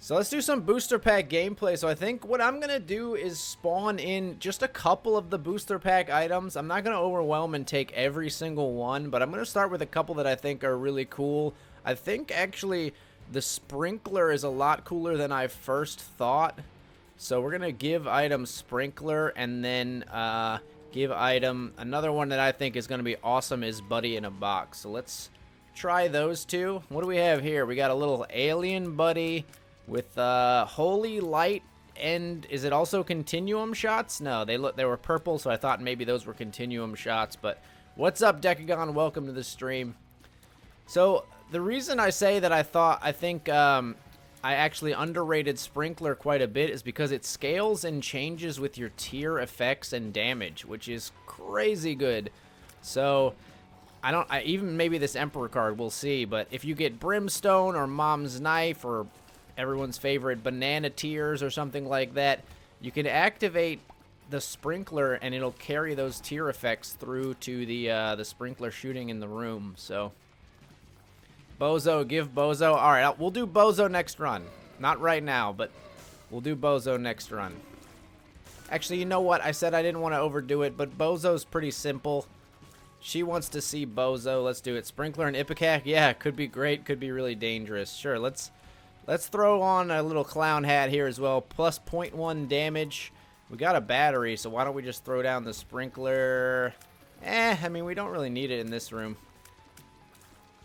So let's do some booster pack gameplay. So I think what I'm going to do is spawn in just a couple of the booster pack items. I'm not going to overwhelm and take every single one, but I'm going to start with a couple that I think are really cool. I think actually the Sprinkler is a lot cooler than I first thought. So we're going to give item Sprinkler, and then give item another one that I think is going to be awesome is Buddy in a Box. So let's try those two. What do we have here? We got a little alien buddy with holy light, and is it also continuum shots? No, they were purple, so I thought maybe those were continuum shots. But what's up, Decagon? Welcome to the stream. So the reason I say that I think I actually underrated Sprinkler quite a bit is because it scales and changes with your tier effects and damage, which is crazy good. So even maybe this Emperor card, we'll see. But if you get Brimstone or Mom's Knife or everyone's favorite banana tears or something like that, you can activate the Sprinkler and it'll carry those tier effects through to the Sprinkler shooting in the room. So Bozo, give Bozo. All right, we'll do Bozo next run. Not right now, but we'll do Bozo next run. Actually, you know what? I said I didn't want to overdo it, but Bozo's pretty simple. She wants to see Bozo. Let's do it. Sprinkler and Ipecac. Yeah, could be great. Could be really dangerous. Sure, let's throw on a little clown hat here as well. Plus 0.1 damage. We got a battery, so why don't we just throw down the Sprinkler? I mean, we don't really need it in this room.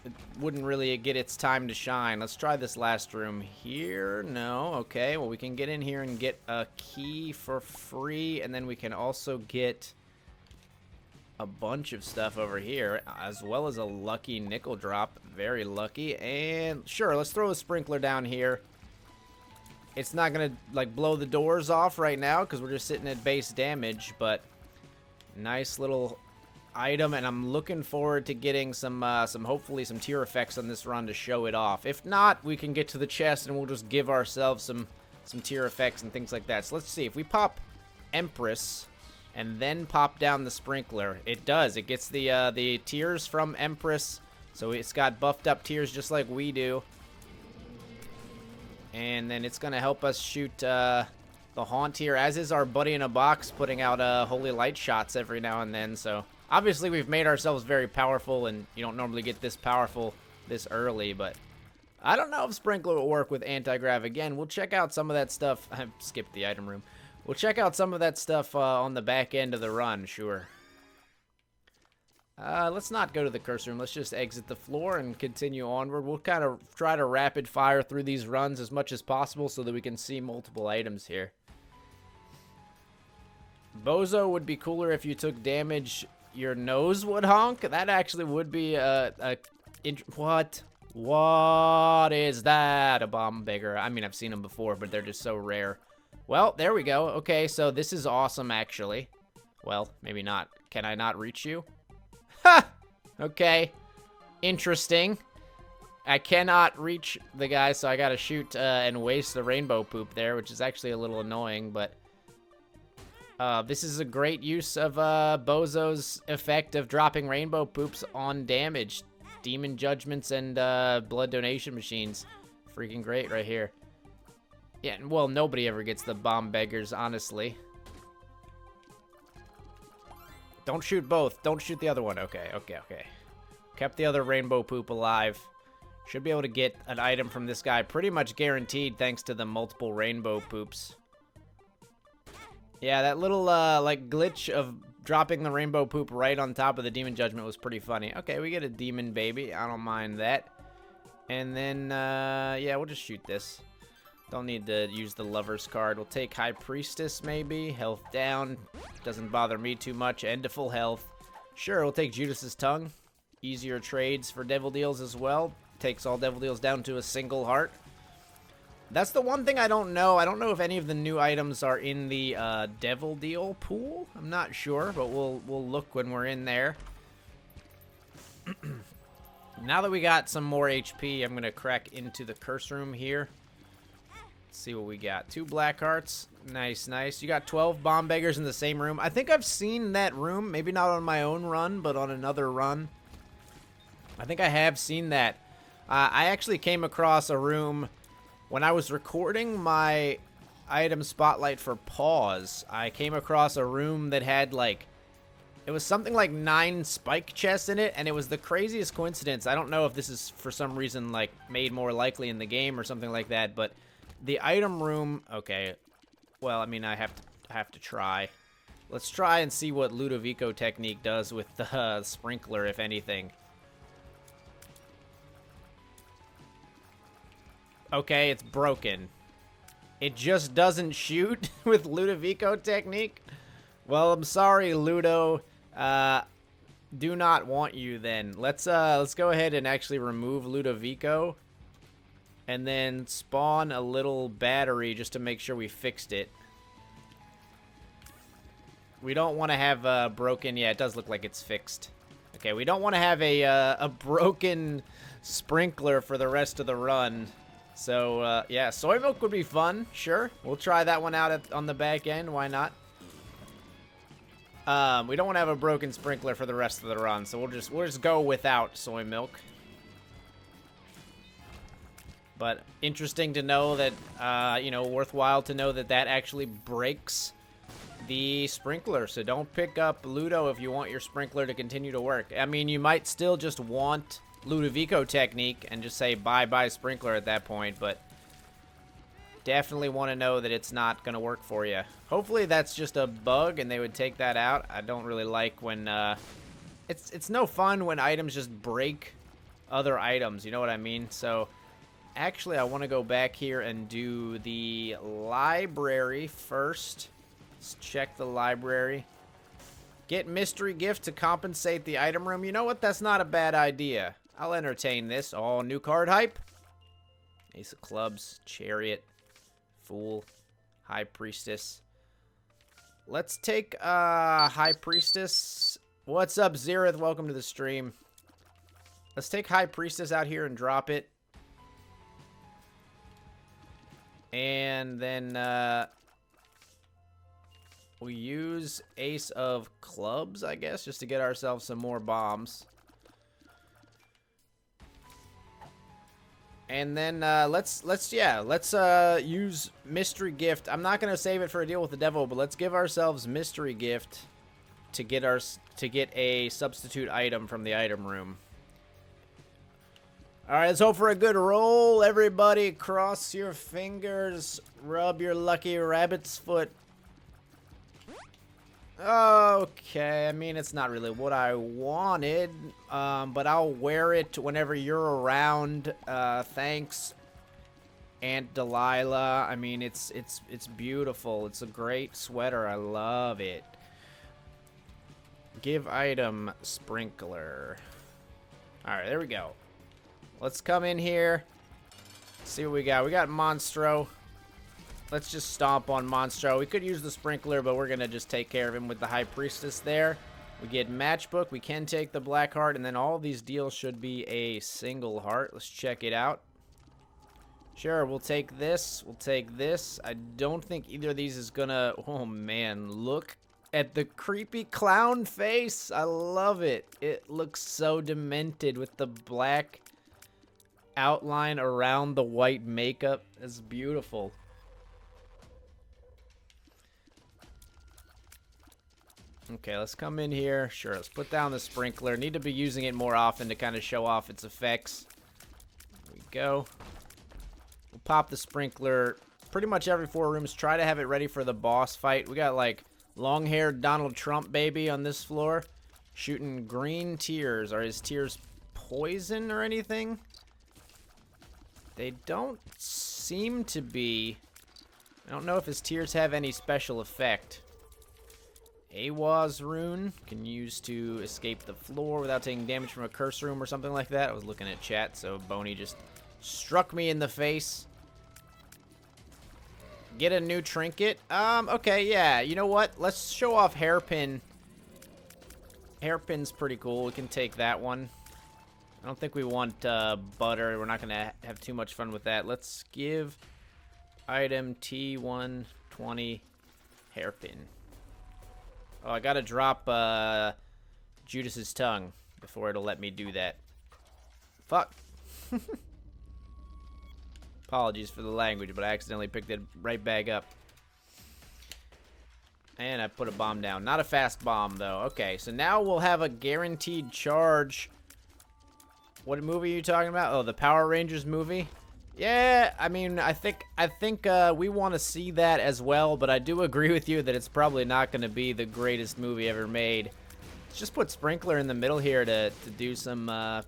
It wouldn't really get its time to shine. Let's try this last room here. No, okay. Well, we can get in here and get a key for free, and then we can also get a bunch of stuff over here, as well as a lucky nickel drop. Very lucky. And sure, let's throw a Sprinkler down here. It's not gonna like blow the doors off right now because we're just sitting at base damage, but nice little item, and I'm looking forward to getting some hopefully some tier effects on this run to show it off. If not, we can get to the chest and we'll just give ourselves some tier effects and things like that. So let's see if we pop Empress and then pop down the Sprinkler. It does. It gets the tears from Empress, so it's got buffed up tears just like we do. And then it's going to help us shoot the Haunt here, as is our Buddy in a Box, putting out Holy Light shots every now and then. So obviously we've made ourselves very powerful, and you don't normally get this powerful this early, but I don't know if Sprinkler will work with anti-grav. Again, we'll check out some of that stuff. I skipped the item room. We'll check out some of that stuff on the back end of the run, sure. Let's not go to the curse room. Let's just exit the floor and continue onward. We'll kind of try to rapid fire through these runs as much as possible so that we can see multiple items here. Bozo would be cooler if you took damage. Your nose would honk. That actually would be what? What is that? A bomb beggar. I mean, I've seen them before, but they're just so rare. Well, there we go. Okay, so this is awesome, actually. Well, maybe not. Can I not reach you? Ha! Okay. Interesting. I cannot reach the guy, so I gotta shoot and waste the rainbow poop there, which is actually a little annoying, but this is a great use of Bozo's effect of dropping rainbow poops on damage. Demon Judgments and blood donation machines. Freaking great right here. Yeah, well, nobody ever gets the bomb beggars, honestly. Don't shoot both. Don't shoot the other one. Okay. Kept the other rainbow poop alive. Should be able to get an item from this guy pretty much guaranteed thanks to the multiple rainbow poops. Yeah, that little, like, glitch of dropping the rainbow poop right on top of the Demon Judgment was pretty funny. Okay, we get a demon baby. I don't mind that. And then, yeah, we'll just shoot this. Don't need to use the Lover's card. We'll take High Priestess, maybe. Health down. Doesn't bother me too much. End to full health. Sure, we'll take Judas's Tongue. Easier trades for Devil Deals as well. Takes all Devil Deals down to a single heart. That's the one thing I don't know. I don't know if any of the new items are in the Devil Deal pool. I'm not sure, but we'll look when we're in there. Now that we got some more HP, I'm going to crack into the curse room here. Let's see what we got. 2 black hearts. Nice, nice. You got 12 bomb beggars in the same room. I think I've seen that room. Maybe not on my own run, but on another run. I think I have seen that. I actually came across a room When I was recording my item spotlight for pause, I came across a room that had like, it was something like 9 spike chests in it, and it was the craziest coincidence. I don't know if this is for some reason like made more likely in the game or something like that, but the item room, okay, well, I mean, I have to try. Let's try and see what Ludovico technique does with the sprinkler, if anything. Okay, it's broken. It just doesn't shoot with Ludovico technique. Well, I'm sorry, Ludo. Do not want you then. Let's go ahead and actually remove Ludovico. And then spawn a little battery just to make sure we fixed it. We don't want to have broken... Yeah, it does look like it's fixed. Okay, we don't want to have a broken sprinkler for the rest of the run. So, yeah, soy milk would be fun. Sure. We'll try that one out on the back end. Why not? We don't want to have a broken sprinkler for the rest of the run, so we'll just go without soy milk. But interesting to know that, you know, worthwhile to know that that actually breaks the sprinkler. So don't pick up Ludo if you want your sprinkler to continue to work. I mean, you might still just want Ludovico technique and just say bye-bye sprinkler at that point, but definitely want to know that it's not going to work for you. Hopefully that's just a bug and they would take that out. I don't really like when, it's no fun when items just break other items, you know what I mean? So actually, I want to go back here and do the library first. Let's check the library. Get mystery gift to compensate the item room. You know what? That's not a bad idea. I'll entertain this. Oh, new card hype. Ace of clubs, chariot, fool, high priestess. Let's take high priestess. What's up, Zerith? Welcome to the stream. Let's take high priestess out here and drop it. And then we use ace of clubs, I guess, just to get ourselves some more bombs. And then let's use mystery gift. I'm not gonna save it for a deal with the devil, but let's give ourselves mystery gift to get a substitute item from the item room. All right, let's hope for a good roll, everybody. Cross your fingers, rub your lucky rabbit's foot. Okay, I mean, it's not really what I wanted, but I'll wear it whenever you're around. Thanks, Aunt Delilah. I mean, it's beautiful. It's a great sweater. I love it. Give item sprinkler. All right, there we go. Let's come in here. See what we got. We got Monstro. Let's just stomp on Monstro. We could use the sprinkler, but we're going to just take care of him with the High Priestess there. We get Matchbook. We can take the Black Heart, and then all these deals should be a single heart. Let's check it out. Sure, we'll take this. We'll take this. I don't think either of these is going to... Oh, man. Look at the creepy clown face. I love it. It looks so demented with the black outline around the white makeup. It's beautiful. Okay, let's come in here. Sure, let's put down the sprinkler. Need to be using it more often to kind of show off its effects. There we go. We'll pop the sprinkler pretty much every 4 rooms. Try to have it ready for the boss fight. We got like long-haired Donald Trump baby on this floor shooting green tears. Are his tears poison or anything? They don't seem to be. I don't know if his tears have any special effect. Awaz rune can use to escape the floor without taking damage from a curse room or something like that. I was looking at chat, so Boney just struck me in the face. Get a new trinket. Okay, yeah. You know what? Let's show off Hairpin. Hairpin's pretty cool. We can take that one. I don't think we want butter. We're not going to have too much fun with that. Let's give item T120 Hairpin. Oh, I gotta drop Judas's tongue before it'll let me do that. Fuck. Apologies for the language, but I accidentally picked it right back up. And I put a bomb down. Not a fast bomb, though. Okay, so now we'll have a guaranteed charge. What movie are you talking about? Oh, the Power Rangers movie? Yeah, I mean, I think we want to see that as well, but I do agree with you that it's probably not going to be the greatest movie ever made. Let's just put Sprinkler in the middle here to do some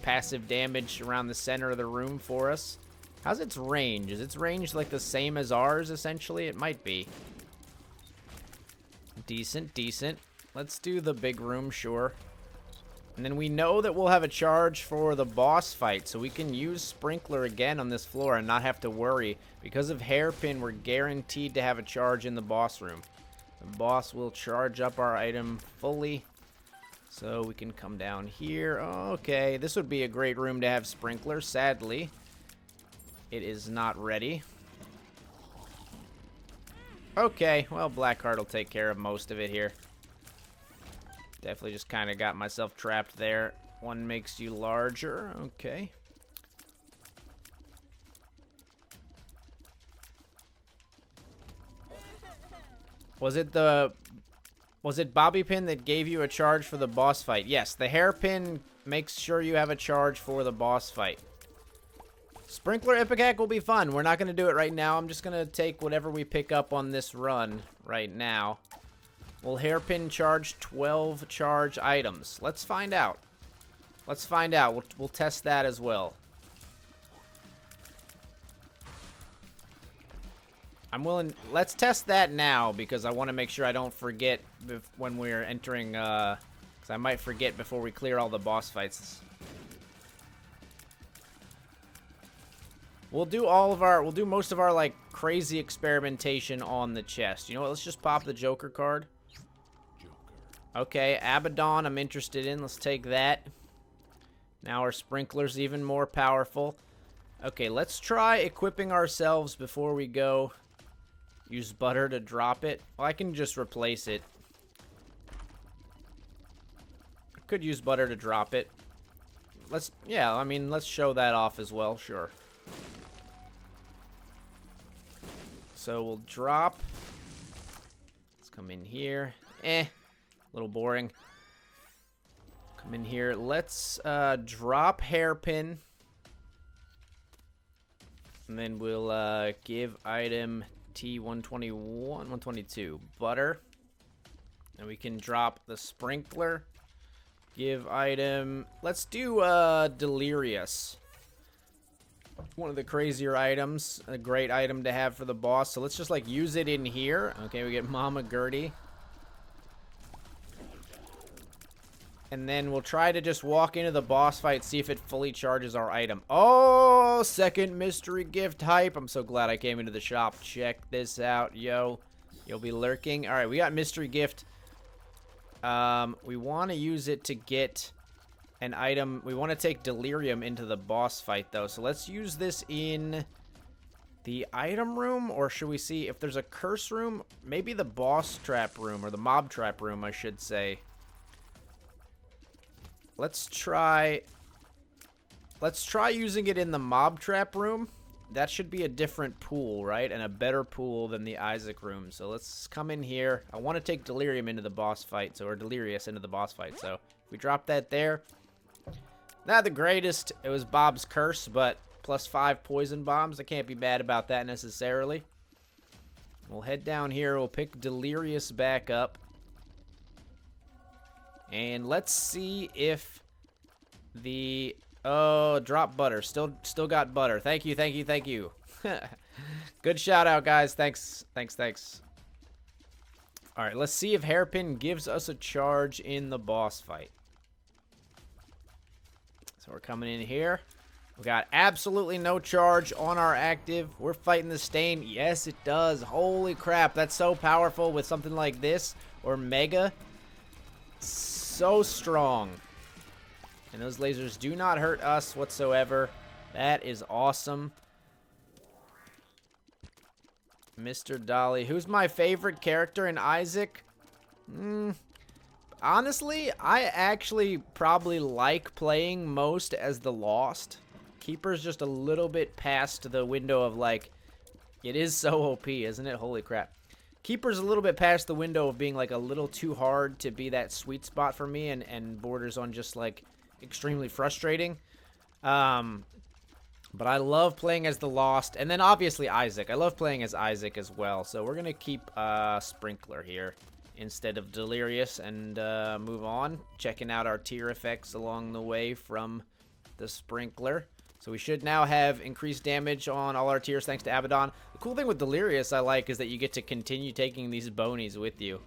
passive damage around the center of the room for us. How's its range? Is its range like the same as ours, essentially? It might be. Decent, decent. Let's do the big room, sure. And then we know that we'll have a charge for the boss fight, so we can use Sprinkler again on this floor and not have to worry. Because of Hairpin, we're guaranteed to have a charge in the boss room. The boss will charge up our item fully, so we can come down here. Okay, this would be a great room to have Sprinkler. Sadly, it is not ready. Okay, well, Blackheart will take care of most of it here. Definitely just kind of got myself trapped there. One makes you larger. Okay. Was it Bobby Pin that gave you a charge for the boss fight? Yes, the Hairpin makes sure you have a charge for the boss fight. Sprinkler Ipecac will be fun. We're not going to do it right now. I'm just going to take whatever we pick up on this run right now. Will Hairpin charge 12 charge items? Let's find out. Let's find out. We'll test that as well. I'm willing. Let's test that now because I want to make sure I don't forget when we're entering. Because I might forget before we clear all the boss fights. We'll do most of our like crazy experimentation on the chest. You know what? Let's just pop the Joker card. Okay, Abaddon I'm interested in. Let's take that. Now our Sprinkler's even more powerful. Okay, let's try equipping ourselves before we go. Use butter to drop it. Well, I can just replace it. I could use butter to drop it. Yeah, I mean, let's show that off as well, sure. So we'll drop. Let's come in here. A little boring. Come in here. Let's drop Hairpin. And then we'll give item T121, 122. Butter. And we can drop the Sprinkler. Give item. Let's do Delirious. One of the crazier items. A great item to have for the boss. So let's just like use it in here. Okay, we get Mama Gertie. And then we'll try to just walk into the boss fight, see if it fully charges our item. Oh, second mystery gift hype. I'm so glad I came into the shop. Check this out, yo. You'll be lurking. All right, we got mystery gift. We want to use it to get an item. We want to take Delirium into the boss fight, though. So let's use this in the item room, or should we see if there's a curse room? Maybe the boss trap room, or the mob trap room, I should say. Let's try using it in the mob trap room. That should be a different pool, right? And a better pool than the Isaac room. So let's come in here. I want to take Delirium into the boss fight, or Delirious into the boss fight. So if we drop that there. Not the greatest. It was Bob's curse, but +5 poison bombs. I can't be bad about that necessarily. We'll head down here. We'll pick Delirious back up. And let's see if the... Oh, drop butter. Still got butter. Thank you, thank you, thank you. Good shout out, guys. Thanks. All right, let's see if Hairpin gives us a charge in the boss fight. So we're coming in here. We got absolutely no charge on our active. We're fighting the stain. Yes, it does. Holy crap, that's so powerful with something like this or Mega. So strong. And those lasers do not hurt us whatsoever. That is awesome. Mr. Dolly. Who's my favorite character in Isaac? Honestly, I actually probably like playing most as the Lost. Keeper's just a little bit past the window of, like, it is so OP, isn't it? Holy crap. Keeper's a little bit past the window of being, like, a little too hard to be that sweet spot for me and borders on just, like, extremely frustrating. But I love playing as the Lost. And then, obviously, Isaac. I love playing as Isaac as well. So we're going to keep Sprinkler here instead of Delirious and move on. Checking out our tier effects along the way from the Sprinkler. So we should now have increased damage on all our tiers thanks to Abaddon. The cool thing with Delirious I like is that you get to continue taking these bonies with you.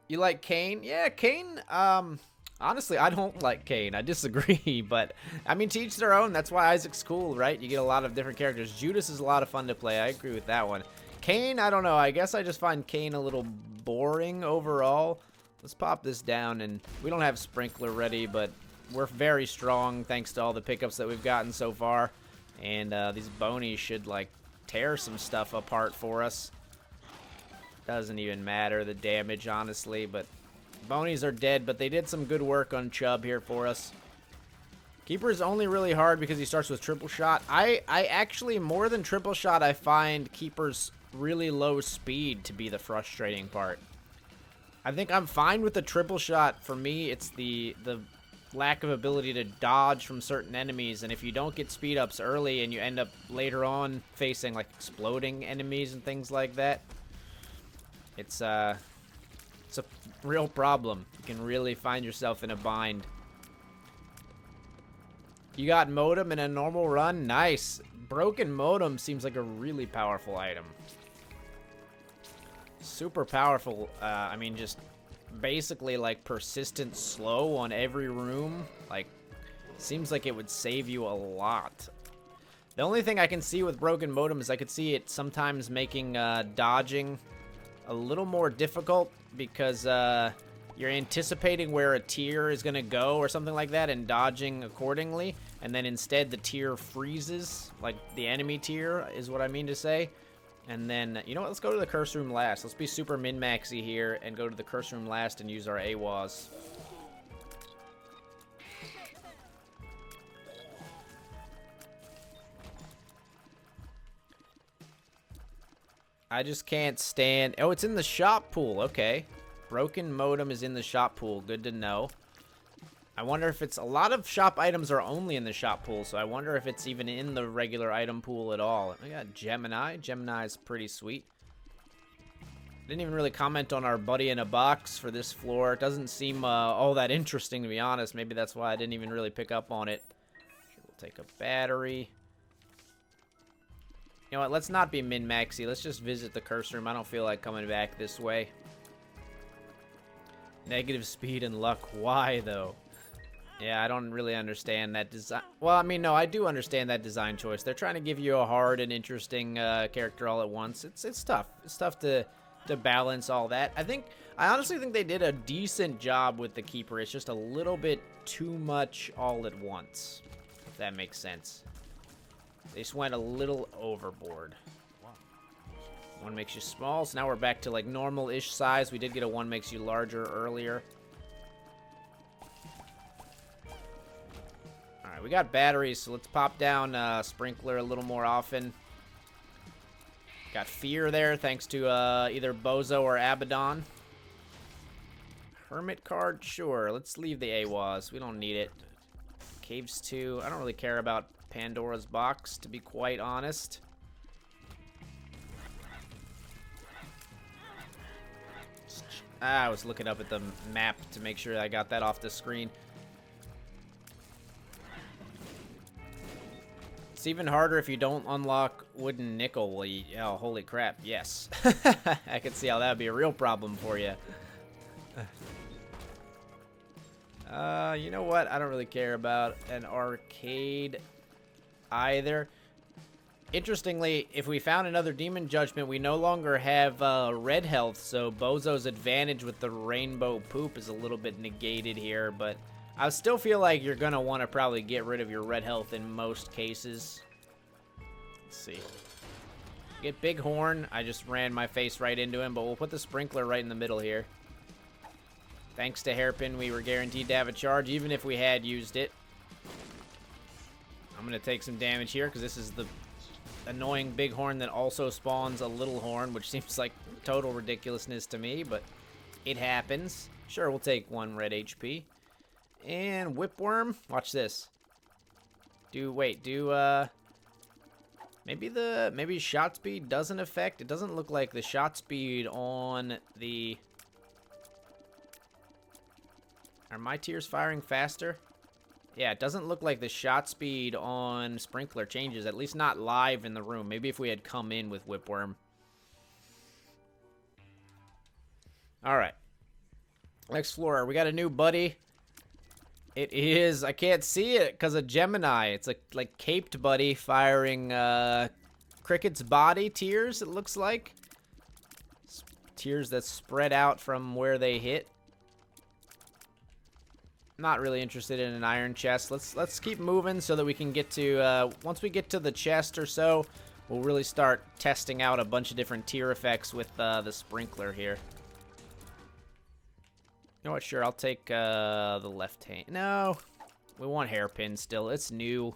You like Kane? Yeah, Kane, honestly, I don't like Kane. I disagree, but, I mean, to each their own. That's why Isaac's cool, right? You get a lot of different characters. Judas is a lot of fun to play. I agree with that one. Kane, I don't know. I guess I just find Kane a little boring overall. Let's pop this down, and we don't have Sprinkler ready, but we're very strong thanks to all the pickups that we've gotten so far. And these bonies should, like, tear some stuff apart for us. Doesn't even matter, the damage, honestly, but bonies are dead, but they did some good work on Chubb here for us. Keeper's only really hard because he starts with triple shot. I actually, more than triple shot, I find Keeper's really low speed to be the frustrating part. I think I'm fine with the triple shot. For me, it's the lack of ability to dodge from certain enemies, and if you don't get speed ups early and you end up later on facing like exploding enemies and things like that, it's a real problem. You can really find yourself in a bind. You got Modem in a normal run? Nice. Broken Modem seems like a really powerful item. Super powerful. I mean, just basically like persistent slow on every room. Like, seems like it would save you a lot. The only thing I can see with Broken Modem is I could see it sometimes making dodging a little more difficult because you're anticipating where a tier is going to go or something like that and dodging accordingly, and then instead the tier freezes, like the enemy tier is what I mean to say. And then, you know what, let's go to the curse room last. Let's be super min-maxy here and go to the curse room last and use our AWAs. I just can't stand... Oh, it's in the shop pool. Okay. Broken Modem is in the shop pool. Good to know. I wonder if it's... A lot of shop items are only in the shop pool, so I wonder if it's even in the regular item pool at all. I got Gemini. Gemini is pretty sweet. Didn't even really comment on our buddy in a box for this floor. It doesn't seem all that interesting, to be honest. Maybe that's why I didn't even really pick up on it. We'll take a battery. You know what, let's not be min-maxy. Let's just visit the curse room. I don't feel like coming back this way. Negative speed and luck. Why, though? Yeah, I don't really understand that design. Well, I mean, no, I do understand that design choice. They're trying to give you a hard and interesting character all at once. It's tough. It's tough to balance all that. I honestly think they did a decent job with the Keeper. It's just a little bit too much all at once, if that makes sense. They just went a little overboard. One makes you small, so now we're back to like normal-ish size. We did get a one makes you larger earlier. Alright, we got batteries, so let's pop down Sprinkler a little more often. Got Fear there, thanks to either Bozo or Abaddon. Hermit card, sure. Let's leave the AWAs. We don't need it. Caves 2. I don't really care about Pandora's box, to be quite honest. I was looking up at the map to make sure I got that off the screen. It's even harder if you don't unlock Wooden Nickel. Well, oh, holy crap, yes. I can see how that would be a real problem for you. You know what? I don't really care about an arcade either. Interestingly, if we found another Demon Judgment, we no longer have red health, so Bozo's advantage with the rainbow poop is a little bit negated here, but I still feel like you're going to want to probably get rid of your red health in most cases. Let's see. Get Big Horn. I just ran my face right into him, but we'll put the Sprinkler right in the middle here. Thanks to Hairpin, we were guaranteed to have a charge, even if we had used it. I'm going to take some damage here, because this is the annoying big horn that also spawns a little horn, which seems like total ridiculousness to me, but it happens. Sure, we'll take 1 red HP. And Whipworm, watch this. Maybe shot speed doesn't affect. It doesn't look like the shot speed on the... Are my tiers firing faster? Yeah, it doesn't look like the shot speed on Sprinkler changes, at least not live in the room. Maybe if we had come in with Whipworm. Alright. Explorer, we got a new buddy. It is, I can't see it because of Gemini. It's like caped buddy firing Cricket's body tiers, it looks like. Tiers that spread out from where they hit. Not really interested in an iron chest. Let's keep moving so that we can get to, once we get to the chest or so, we'll really start testing out a bunch of different tier effects with the Sprinkler here. You know what? Sure, I'll take the left hand. No, we want Hairpin still. It's new.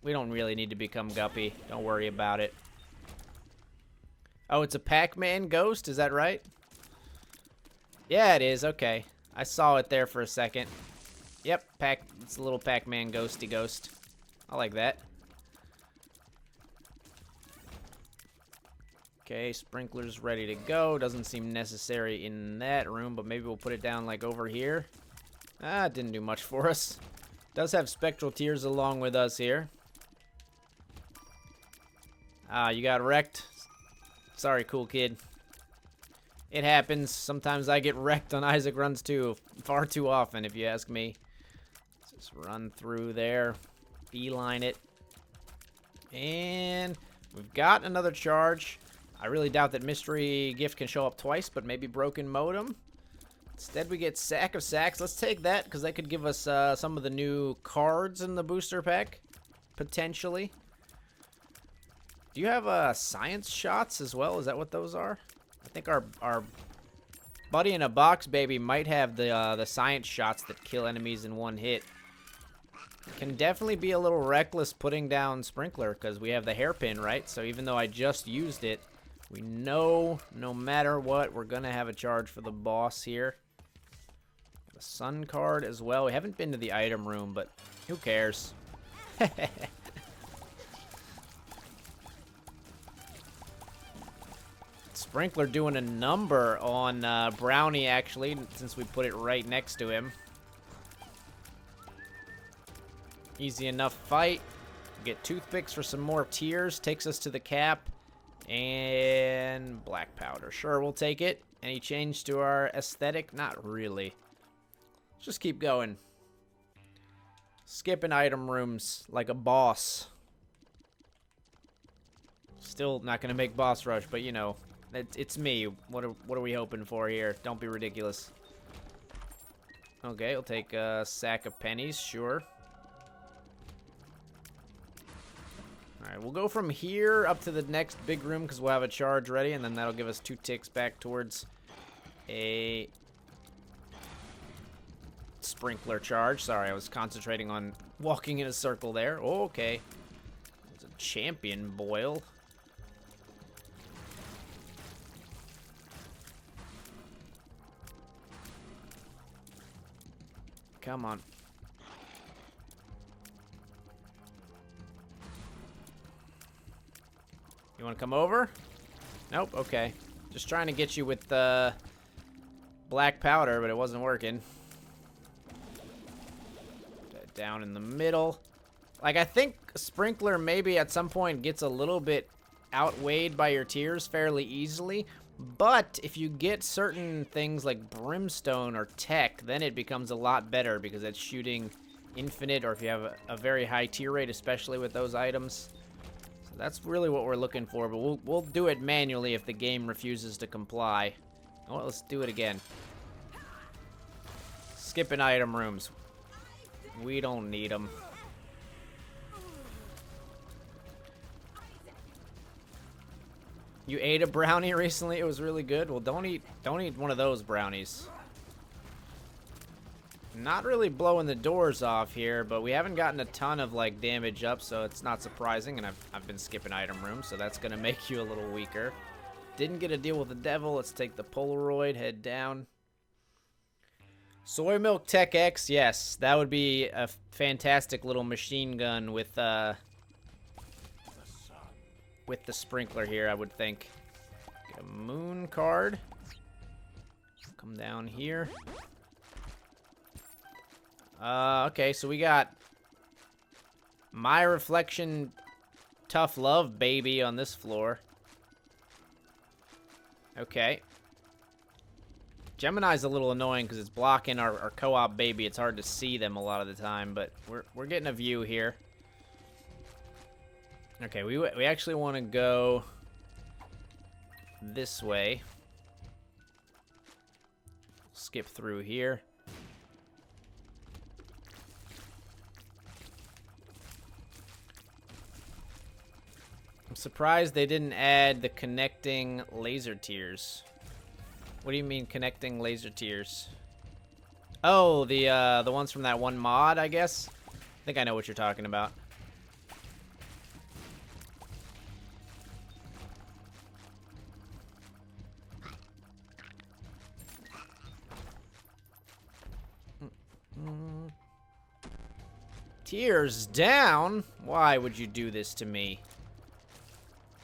We don't really need to become Guppy. Don't worry about it. Oh, it's a Pac-Man ghost? Is that right? Yeah, it is. Okay. I saw it there for a second. Yep, it's a little Pac-Man ghosty ghost. I like that. Okay, Sprinkler's ready to go. Doesn't seem necessary in that room, but maybe we'll put it down like over here. Ah, it didn't do much for us. Does have spectral tiers along with us here. Ah, you got wrecked. Sorry, cool kid. It happens. Sometimes I get wrecked on Isaac runs too. Far too often, if you ask me. Let's just run through there. Beeline it. And we've got another charge. I really doubt that Mystery Gift can show up twice, but maybe Broken Modem. Instead, we get Sack of Sacks. Let's take that, because that could give us some of the new cards in the booster pack, potentially. Do you have science shots as well? Is that what those are? I think our buddy in a box baby might have the science shots that kill enemies in one hit. Can definitely be a little reckless putting down Sprinkler because we have the Hairpin, right? So even though I just used it, we know no matter what, we're going to have a charge for the boss here. The Sun card as well. We haven't been to the item room, but who cares? Sprinkler doing a number on Brownie, actually, since we put it right next to him. Easy enough fight. Get toothpicks for some more tiers. Takes us to the cap. And black powder. Sure, we'll take it. Any change to our aesthetic? Not really. Let's just keep going. Skipping item rooms like a boss. Still not going to make boss rush, but you know, it's me. What are we hoping for here? Don't be ridiculous. Okay, we'll take a sack of pennies, sure. Alright, we'll go from here up to the next big room because we'll have a charge ready, and then that'll give us 2 ticks back towards a Sprinkler charge. Sorry, I was concentrating on walking in a circle there. Oh, okay. It's a champion boil. Come on. You want to come over? Nope, okay. Just trying to get you with the black powder, but it wasn't working. Down in the middle. Like, I think Sprinkler maybe at some point gets a little bit outweighed by your tiers fairly easily. But if you get certain things like Brimstone or Tech, then it becomes a lot better because it's shooting infinite, or if you have a very high tier rate, especially with those items. So that's really what we're looking for, but we'll do it manually if the game refuses to comply. Well, let's do it again. Skipping item rooms. We don't need them. You ate a brownie recently? It was really good. Well, don't eat one of those brownies. Not really blowing the doors off here, but we haven't gotten a ton of, like, damage up, so it's not surprising. And I've been skipping item rooms, so that's going to make you a little weaker. Didn't get a deal with the devil. Let's take the Polaroid, head down. Soy Milk Tech X, yes. That would be a fantastic little machine gun with the sprinkler here, I would think. Get a moon card. Come down here. Okay, so we got My Reflection Tough Love Baby on this floor. Okay. Gemini's a little annoying because it's blocking our co-op baby. It's hard to see them a lot of the time, but we're getting a view here. Okay, we actually want to go this way. Skip through here. I'm surprised they didn't add the connecting laser tiers. What do you mean connecting laser tiers? Oh, the ones from that one mod, I guess. I think I know what you're talking about. Tears down? Why would you do this to me?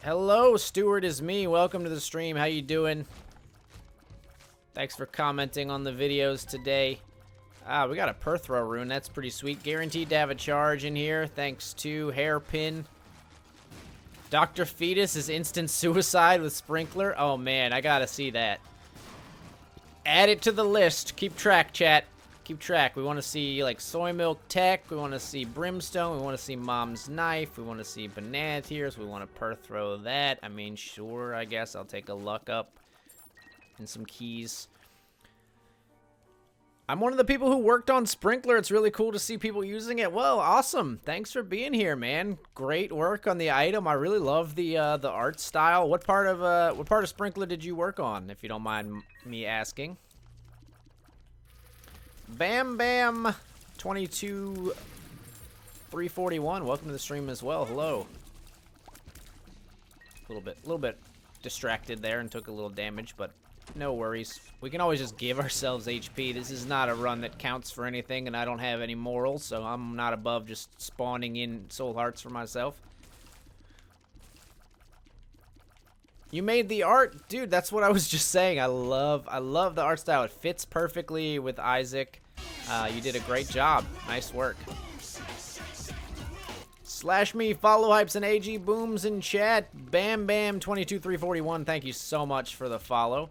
Hello, Stuart is me. Welcome to the stream. How you doing? Thanks for commenting on the videos today. We got a Perthrow rune. That's pretty sweet. Guaranteed to have a charge in here. Thanks to Hairpin. Dr. Fetus is instant suicide with Sprinkler. Oh, man. I gotta see that. Add it to the list. Keep track, chat. Keep track. We want to see, like, Soy Milk Tech. We want to see Brimstone. We want to see Mom's Knife. We want to see Banana Tears. We want to Perthrow that. I mean, sure, I guess. I'll take a luck up and some keys. I'm one of the people who worked on Sprinkler. It's really cool to see people using it. Well, awesome. Thanks for being here, man. Great work on the item. I really love the art style. What part of Sprinkler did you work on, if you don't mind me asking? Bam Bam 22341. Welcome to the stream as well. Hello. A little bit distracted there and took a little damage, but no worries. We can always just give ourselves HP. This is not a run that counts for anything, and I don't have any morals, so I'm not above just spawning in soul hearts for myself. You made the art? Dude, that's what I was just saying. I love the art style. It fits perfectly with Isaac. You did a great job. Nice work. Slash me, follow hypes and AG booms in chat. Bam Bam 22341. Thank you so much for the follow.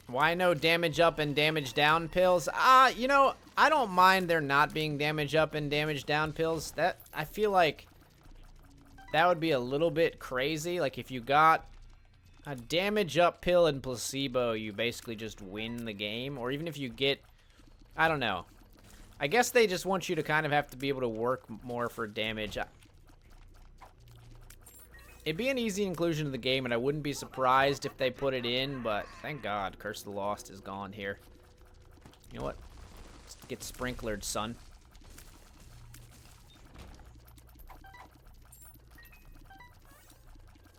Why no damage up and damage down pills? You know, I don't mind there not being damage up and damage down pills. That, I feel like that would be a little bit crazy. Like, if you got a damage up pill and placebo, you basically just win the game. Or even if you get, I don't know. I guess they just want you to kind of have to be able to work more for damage. It'd be an easy inclusion of the game, and I wouldn't be surprised if they put it in, but thank God Curse of the Lost is gone here. You know what? Let's get sprinklered, son.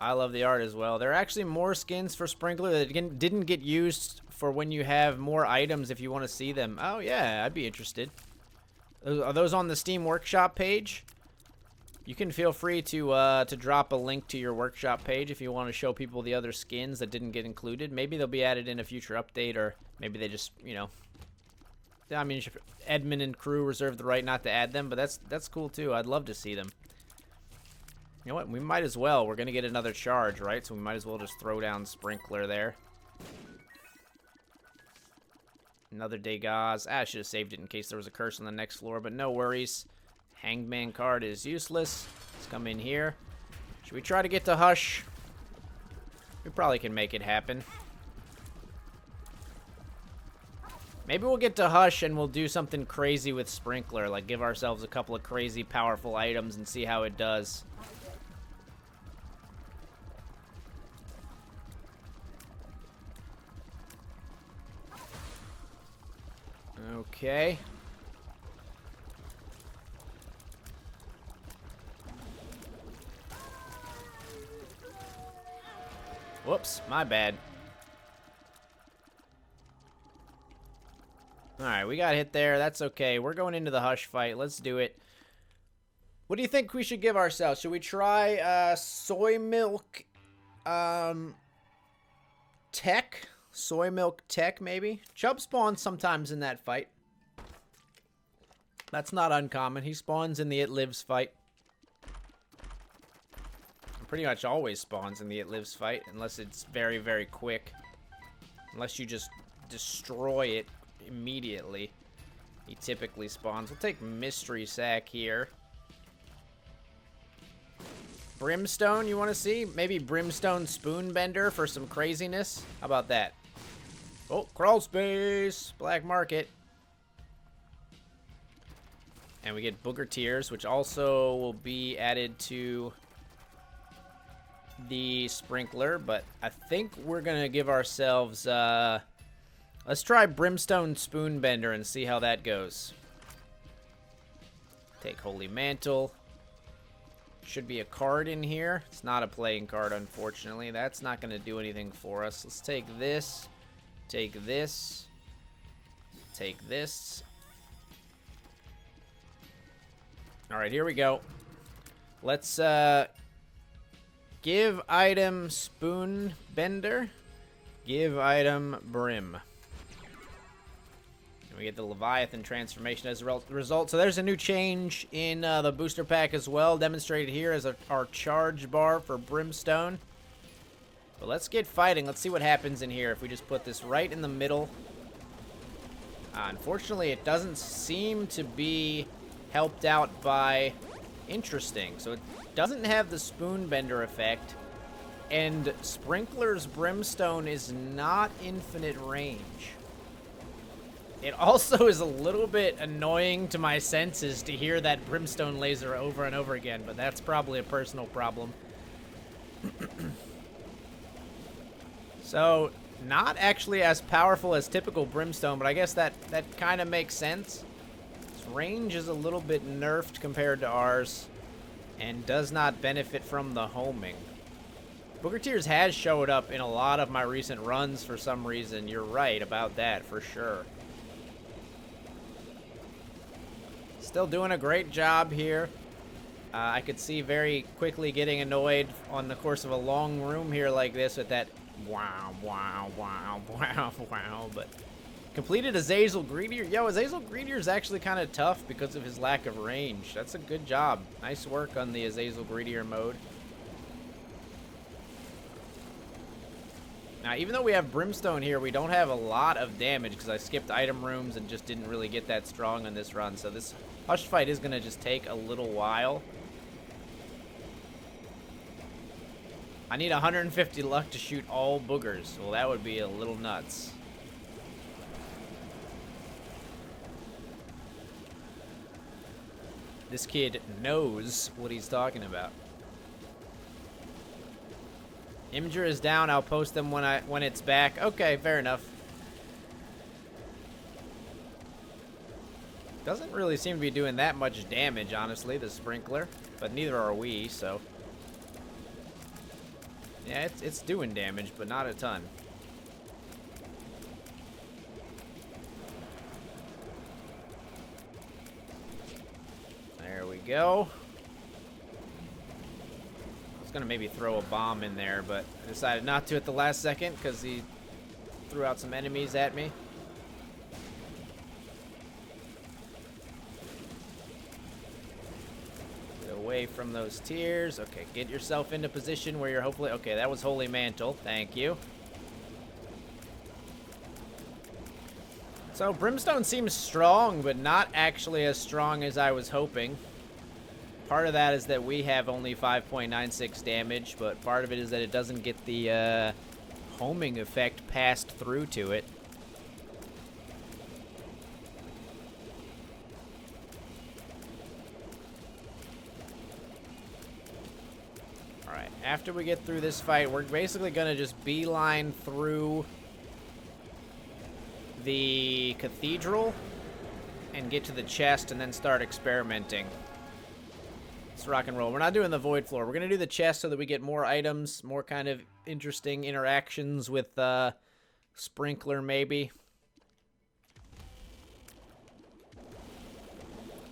I love the art as well. There are actually more skins for Sprinkler that didn't get used for when you have more items if you want to see them. Oh, yeah, I'd be interested. Are those on the Steam Workshop page? You can feel free to drop a link to your workshop page if you want to show people the other skins that didn't get included. Maybe they'll be added in a future update, or maybe they just, you know, I mean, admin and crew reserve the right not to add them, but that's cool too. I'd love to see them. You know what? We might as well. We're gonna get another charge, right? So we might as well just throw down Sprinkler there. Another Degas. I should have saved it in case there was a curse on the next floor, but no worries. Hangman card is useless. Let's come in here. Should we try to get to Hush? We probably can make it happen. Maybe we'll get to Hush and we'll do something crazy with Sprinkler. Like, give ourselves a couple of crazy, powerful items and see how it does. Okay. Whoops, my bad. Alright, we got hit there. That's okay. We're going into the Hush fight. Let's do it. What do you think we should give ourselves? Should we try soy milk tech? Soy milk tech, maybe? Chubb spawns sometimes in that fight. That's not uncommon. He spawns in the It Lives fight. Pretty much always spawns in the It Lives fight, unless it's very, very quick. Unless you just destroy it immediately. He typically spawns. We'll take Mystery Sack here. Brimstone, you want to see? Maybe Brimstone Spoonbender for some craziness? How about that? Oh, Crawl Space! Black Market. And we get Booger Tears, which also will be added to the Sprinkler, but I think we're going to give ourselves, let's try Brimstone Spoonbender and see how that goes. Take Holy Mantle. Should be a card in here. It's not a playing card, unfortunately. That's not going to do anything for us. Let's take this. Take this. Take this. Alright, here we go. Let's, give item Spoon Bender. Give item Brim. And we get the Leviathan transformation as a result. So there's a new change in the booster pack as well. Demonstrated here as our charge bar for Brimstone. But let's get fighting. Let's see what happens in here if we just put this right in the middle. Unfortunately, it doesn't seem to be helped out by interesting. So it doesn't have the Spoonbender effect, and Sprinkler's Brimstone is not infinite range. It also is a little bit annoying to my senses to hear that Brimstone laser over and over again, but that's probably a personal problem. So, not actually as powerful as typical Brimstone, but I guess that kind of makes sense. Its range is a little bit nerfed compared to ours, and does not benefit from the homing. Booger Tears has showed up in a lot of my recent runs for some reason. You're right about that, for sure. Still doing a great job here. I could see very quickly getting annoyed on the course of a long room here like this with that wow, wow, wow, wow, wow, but completed Azazel Greedier. Yo, Azazel Greedier is actually kind of tough because of his lack of range. That's a good job. Nice work on the Azazel Greedier mode. Now, even though we have Brimstone here, we don't have a lot of damage because I skipped item rooms and just didn't really get that strong on this run. So this Hush fight is going to just take a little while. I need 150 luck to shoot all boogers. Well, that would be a little nuts. This kid knows what he's talking about. Imager is down. I'll post them when it's back. Okay, fair enough. Doesn't really seem to be doing that much damage, honestly, the Sprinkler. But neither are we, so. Yeah, it's doing damage, but not a ton. There we go. I was gonna maybe throw a bomb in there, but I decided not to at the last second because he threw out some enemies at me. Get away from those tears. Okay, get yourself into position where you're hopefully... Okay, that was Holy Mantle. Thank you. So, Brimstone seems strong, but not actually as strong as I was hoping. Part of that is that we have only 5.96 damage, but part of it is that it doesn't get the homing effect passed through to it. Alright, after we get through this fight, we're basically going to just beeline through the cathedral and get to the chest and then start experimenting. Let's rock and roll. We're not doing the void floor. We're going to do the chest so that we get more items, more kind of interesting interactions with Sprinkler, maybe.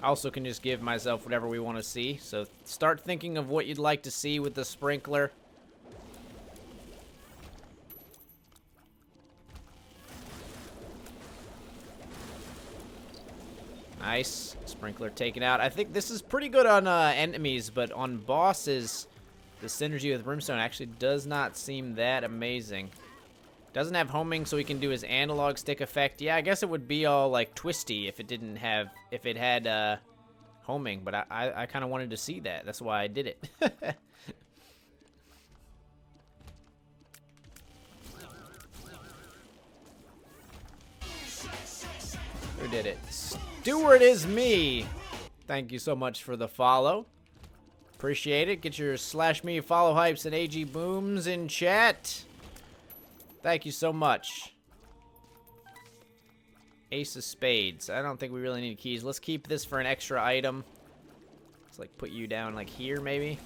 I also can just give myself whatever we want to see. So start thinking of what you'd like to see with the Sprinkler. Nice. Sprinkler taken out. I think this is pretty good on enemies, but on bosses, the synergy with Brimstone actually does not seem that amazing. Doesn't have homing, so he can do his analog stick effect. Yeah, I guess it would be all like twisty if it didn't have, if it had homing, but I kind of wanted to see that. That's why I did it. Who did it? Stewart is me. Thank you so much for the follow. Appreciate it. Get your /me follow hypes and AG booms in chat. Thank you so much. Ace of spades. I don't think we really need keys. Let's keep this for an extra item. Let's like put you down like here maybe.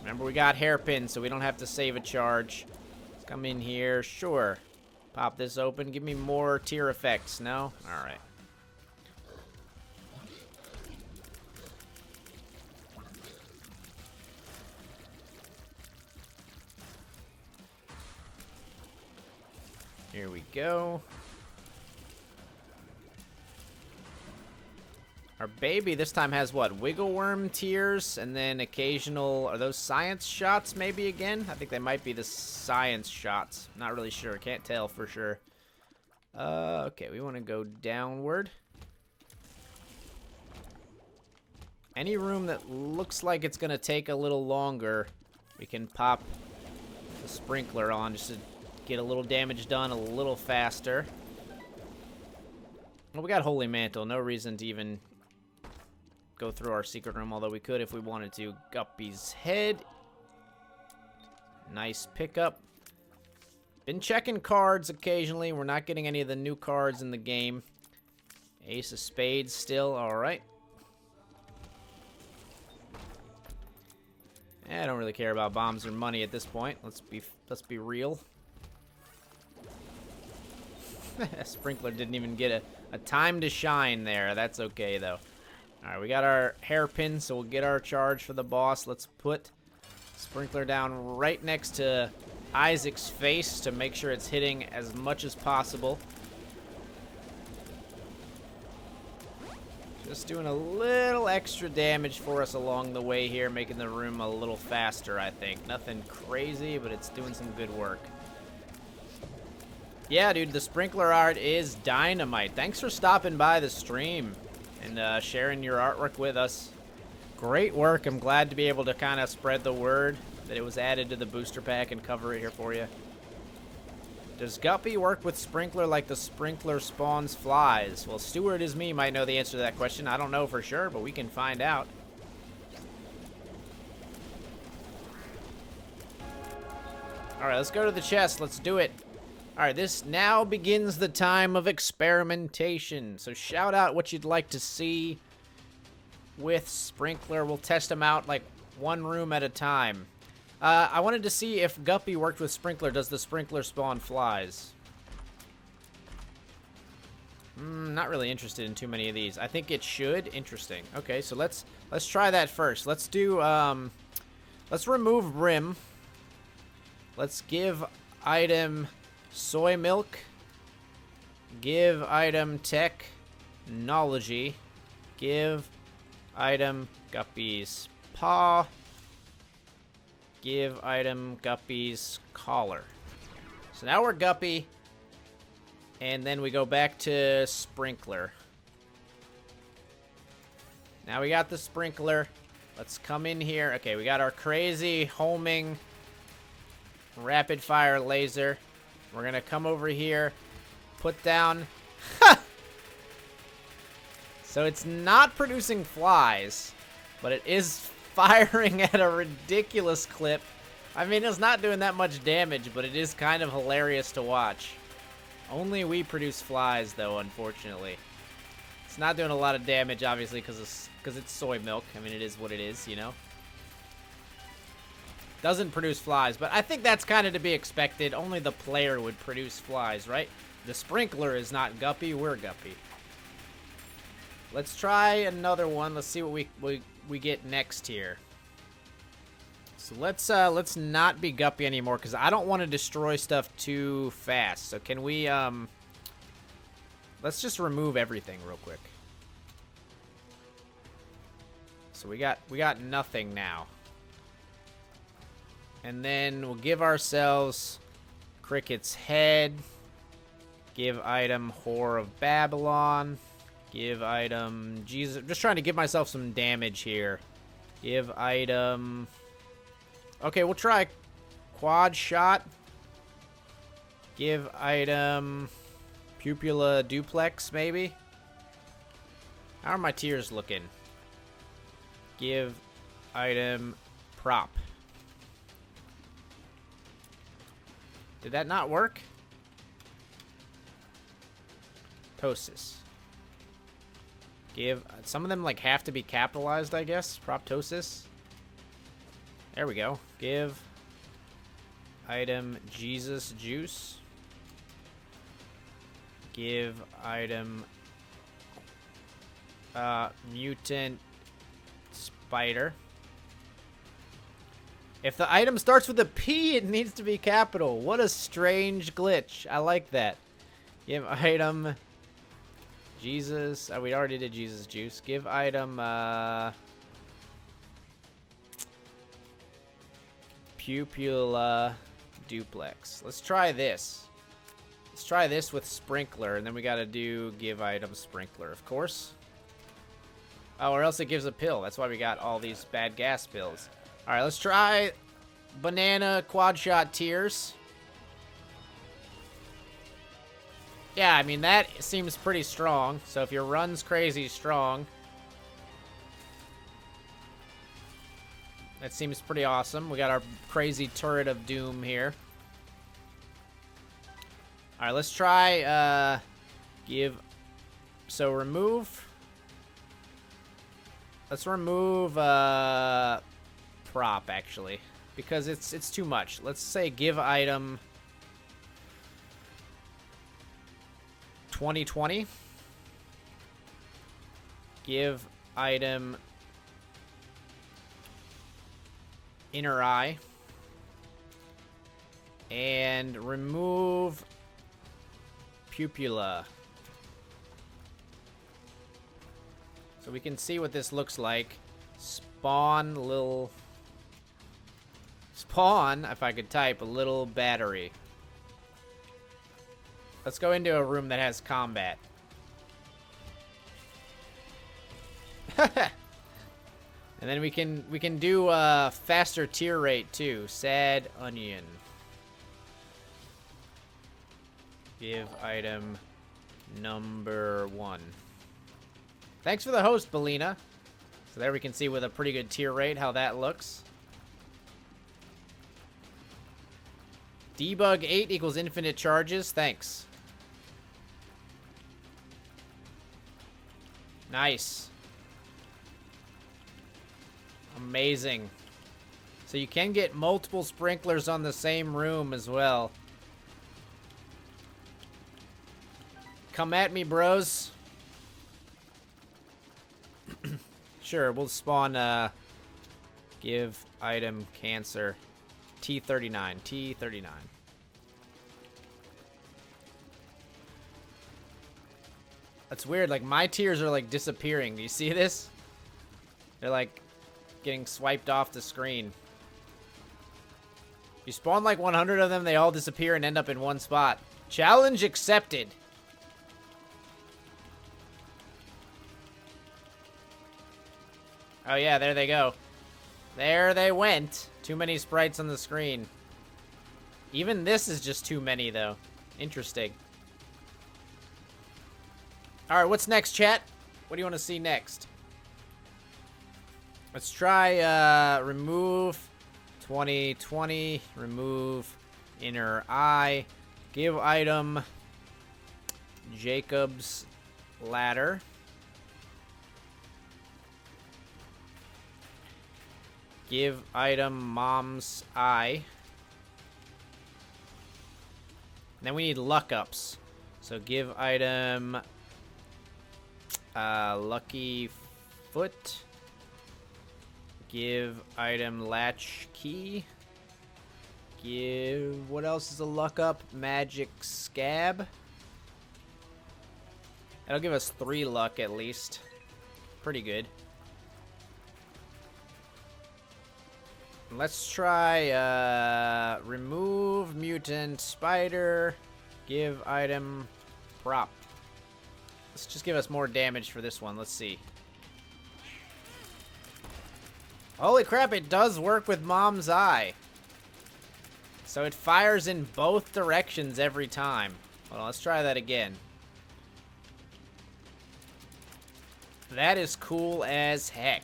Remember, we got hairpins, so we don't have to save a charge. Let's come in here. Sure. Pop this open. Give me more tier effects. No? Alright. Here we go. Our baby this time has what? Wiggle worm tears and then occasional... Are those science shots maybe again? I think they might be the science shots. Not really sure. Can't tell for sure. Okay, we want to go downward. Any room that looks like it's going to take a little longer, we can pop the Sprinkler on just to get a little damage done a little faster. Well, we got Holy Mantle. No reason to even go through our secret room, although we could if we wanted to. Guppy's head. Nice pickup. Been checking cards occasionally. We're not getting any of the new cards in the game. Ace of spades still. Alright. I don't really care about bombs or money at this point. Let's be real. Sprinkler didn't even get a time to shine there. That's okay, though. Alright, we got our hairpin, so we'll get our charge for the boss. Let's put Sprinkler down right next to Isaac's face to make sure it's hitting as much as possible. Just doing a little extra damage for us along the way here, making the room a little faster, I think. Nothing crazy, but it's doing some good work. Yeah, dude, the Sprinkler art is dynamite. Thanks for stopping by the stream and sharing your artwork with us. Great work. I'm glad to be able to kind of spread the word that it was added to the booster pack and cover it here for you. Does Guppy work with Sprinkler like the Sprinkler spawns flies? Well, Stewart is me might know the answer to that question. I don't know for sure, but we can find out. Alright, let's go to the chest. Let's do it. Alright, this now begins the time of experimentation. So shout out what you'd like to see with Sprinkler. We'll test them out like one room at a time. I wanted to see if Guppy worked with Sprinkler. Does the Sprinkler spawn flies? Not really interested in too many of these. I think it should. Interesting. Okay, so let's try that first. Let's do let's remove Brim. Let's give item soy milk. Give item technology. Give item Guppy's paw. Give item Guppy's collar. So now we're Guppy. And then we go back to Sprinkler. Now we got the Sprinkler. Let's come in here. Okay, we got our crazy homing rapid fire laser. We're gonna come over here. Put down. So it's not producing flies, but it is firing at a ridiculous clip. I mean, it's not doing that much damage, but it is kind of hilarious to watch. Only we produce flies, though, unfortunately. It's not doing a lot of damage, obviously, because it's soy milk. I mean, it is what it is, you know? Doesn't produce flies, but I think that's kind of to be expected. Only the player would produce flies, right? The sprinkler is not guppy, we're guppy. Let's try another one. Let's see what we get next here. So let's not be guppy anymore, because I don't want to destroy stuff too fast. So can we let's just remove everything real quick. So we got nothing now. And then we'll give ourselves Cricket's head. Give item Whore of Babylon. Give item Jesus. I'm just trying to give myself some damage here. Give item. Okay, we'll try Quad Shot. Give item Pupilla Duplex, maybe. How are my tiers looking? Give item Prop. Did that not work? Ptosis. Give some of them like have to be capitalized, I guess. Proptosis. There we go. Give item Jesus Juice. Give item Mutant Spider. If the item starts with a P, it needs to be capital. What a strange glitch. I like that. Give item Jesus. Oh, we already did Jesus Juice. Give item Pupilla Duplex. Let's try this. Let's try this with Sprinkler, and then we gotta do give item Sprinkler, of course. Oh, or else it gives a pill. That's why we got all these bad gas pills. All right, let's try Banana Quad Shot Tiers. Yeah, I mean, that seems pretty strong. So if your run's crazy strong, that seems pretty awesome. We got our crazy turret of doom here. All right, let's try so remove. Let's remove Prop, actually, because it's too much. Let's say give item 2020. Give item Inner Eye. And remove Pupilla. So we can see what this looks like. Spawn, if I could type, a little battery. Let's go into a room that has combat. And then we can do faster tier rate too. Sad Onion. Give item number 1. Thanks for the host, Belina. So there we can see with a pretty good tier rate how that looks. Debug 8 equals infinite charges. Thanks. Nice. Amazing. So you can get multiple sprinklers on the same room as well. Come at me, bros. Sure, we'll spawn, give item cancer. T39. T39. That's weird. Like, my tiers are, like, disappearing. Do you see this? They're, like, getting swiped off the screen. You spawn, like, 100 of them, they all disappear and end up in one spot. Challenge accepted. Oh, yeah, there they go. There they went. Too many sprites on the screen. Even this is just too many, though. Interesting. All right, what's next, chat? What do you want to see next? Let's try remove 2020. Remove Inner Eye. Give item Jacob's ladder. Give item mom's eye. Then we need luck ups. So give item lucky foot. Give item latch key. Give, what else is a luck up? Magic scab. That'll give us 3 luck at least. Pretty good. Let's try remove mutant spider. Give item prop. Let's just give us more damage for this one. Let's see. Holy crap, it does work with mom's eye. So it fires in both directions every time. Hold on, let's try that again. That is cool as heck.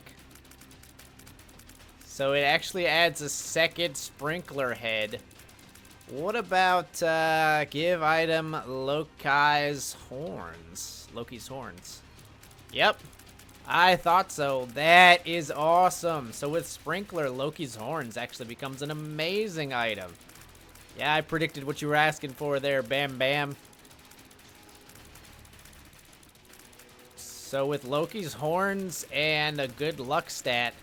So it actually adds a second sprinkler head. What about give item Loki's horns? Loki's horns. Yep. I thought so. That is awesome. So with sprinkler, Loki's horns actually becomes an amazing item. Yeah, I predicted what you were asking for there, Bam Bam. So with Loki's horns and a good luck stat.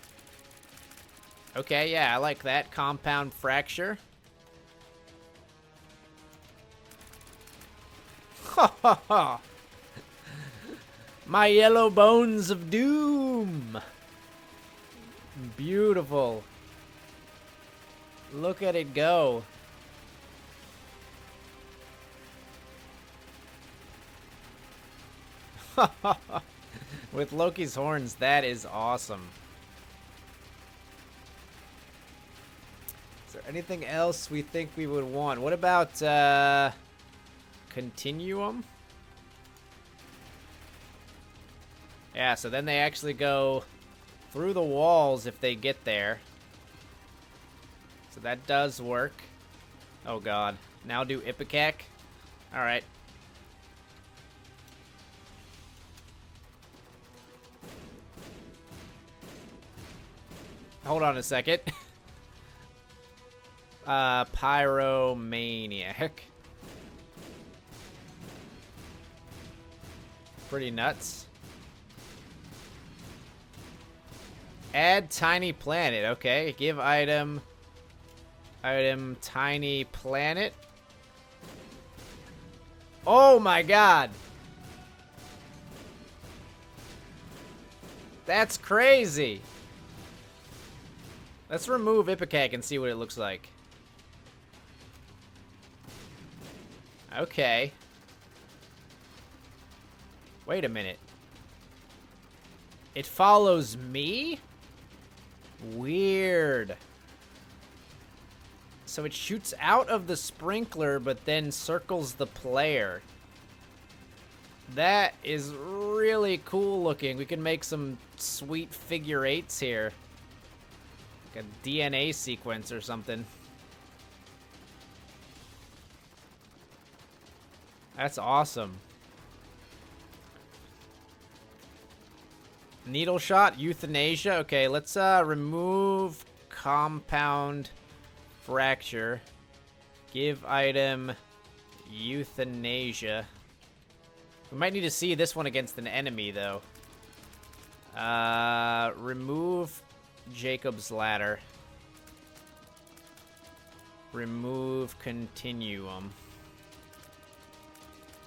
Okay, yeah, I like that. Compound fracture. Ha ha ha. My yellow bones of doom. Beautiful. Look at it go. With Loki's horns, that is awesome. Is there anything else we think we would want? What about continuum? Yeah, so then they actually go through the walls if they get there. So that does work. Oh god. Now do Ipecac. Alright. Hold on a second. Pyromaniac. Pretty nuts. Add tiny planet. Okay, give item tiny planet. Oh my god. That's crazy. Let's remove Ipecac and see what it looks like. Okay. Wait a minute. It follows me? Weird. So it shoots out of the sprinkler, but then circles the player. That is really cool looking. We can make some sweet figure eights here. Like a DNA sequence or something. That's awesome. Needle shot, euthanasia. Okay, let's remove compound fracture. Give item euthanasia. We might need to see this one against an enemy, though. Remove Jacob's ladder. Remove continuum.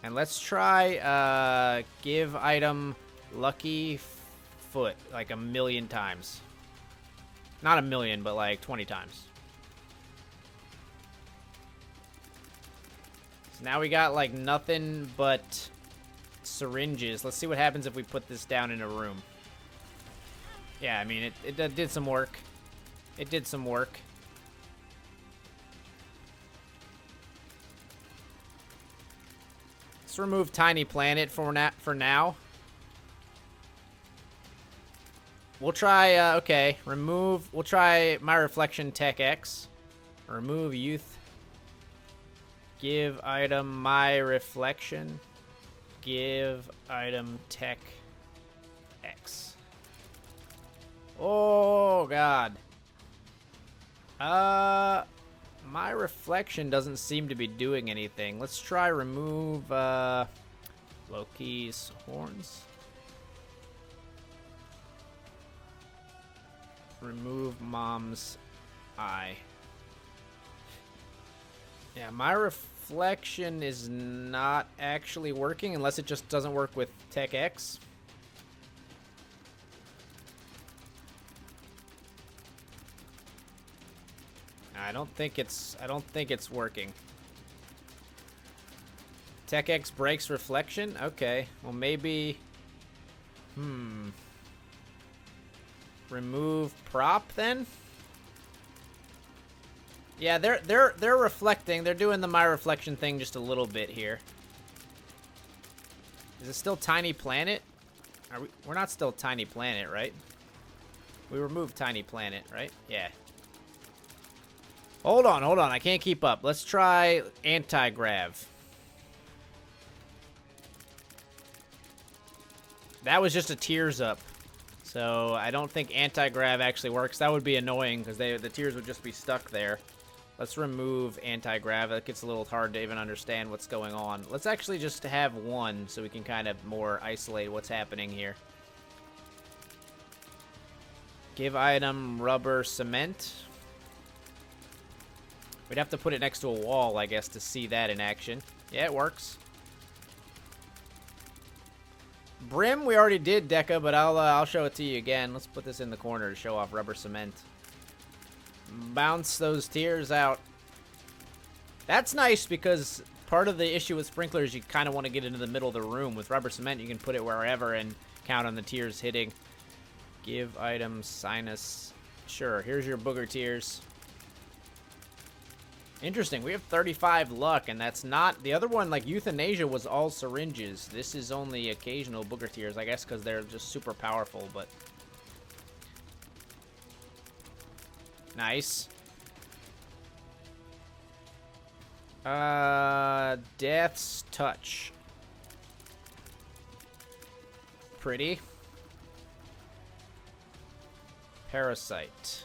And let's try give item lucky foot like 1,000,000 times. Not 1,000,000, but like 20 times. So now we got like nothing but syringes. Let's see what happens if we put this down in a room. Yeah, I mean, it did some work. It did some work. Let's remove Tiny Planet for now. We'll try, okay, remove, we'll try My Reflection Tech X. Remove Youth. Give item My Reflection. Give item tech X. Oh, God. My reflection doesn't seem to be doing anything. Let's try remove, Loki's horns. Remove mom's eye. Yeah, my reflection is not actually working unless it just doesn't work with Tech X. I don't think it's working. Tech X breaks reflection? Okay. Well, maybe remove prop then? Yeah, they're reflecting. They're doing the my reflection thing just a little bit here. Is it still Tiny Planet? We're not still Tiny Planet, right? We removed Tiny Planet, right? Yeah. Hold on. I can't keep up. Let's try anti-grav. That was just a tears up. So I don't think anti-grav actually works. That would be annoying because the tears would just be stuck there. Let's remove anti-grav. It gets a little hard to even understand what's going on. Let's actually just have one so we can kind of more isolate what's happening here. Give item rubber cement. We'd have to put it next to a wall, I guess, to see that in action. Yeah, it works. Brim, we already did, Deca, but I'll show it to you again. Let's put this in the corner to show off rubber cement. Bounce those tears out. That's nice because part of the issue with sprinklers, you kind of want to get into the middle of the room. With rubber cement, you can put it wherever and count on the tears hitting. Give item sinus. Sure, here's your booger tears. Interesting, we have 35 luck, and that's not... The other one, like euthanasia, was all syringes. This is only occasional booger tears, I guess, because they're just super powerful, but... Nice. Death's touch. Pretty. Parasite.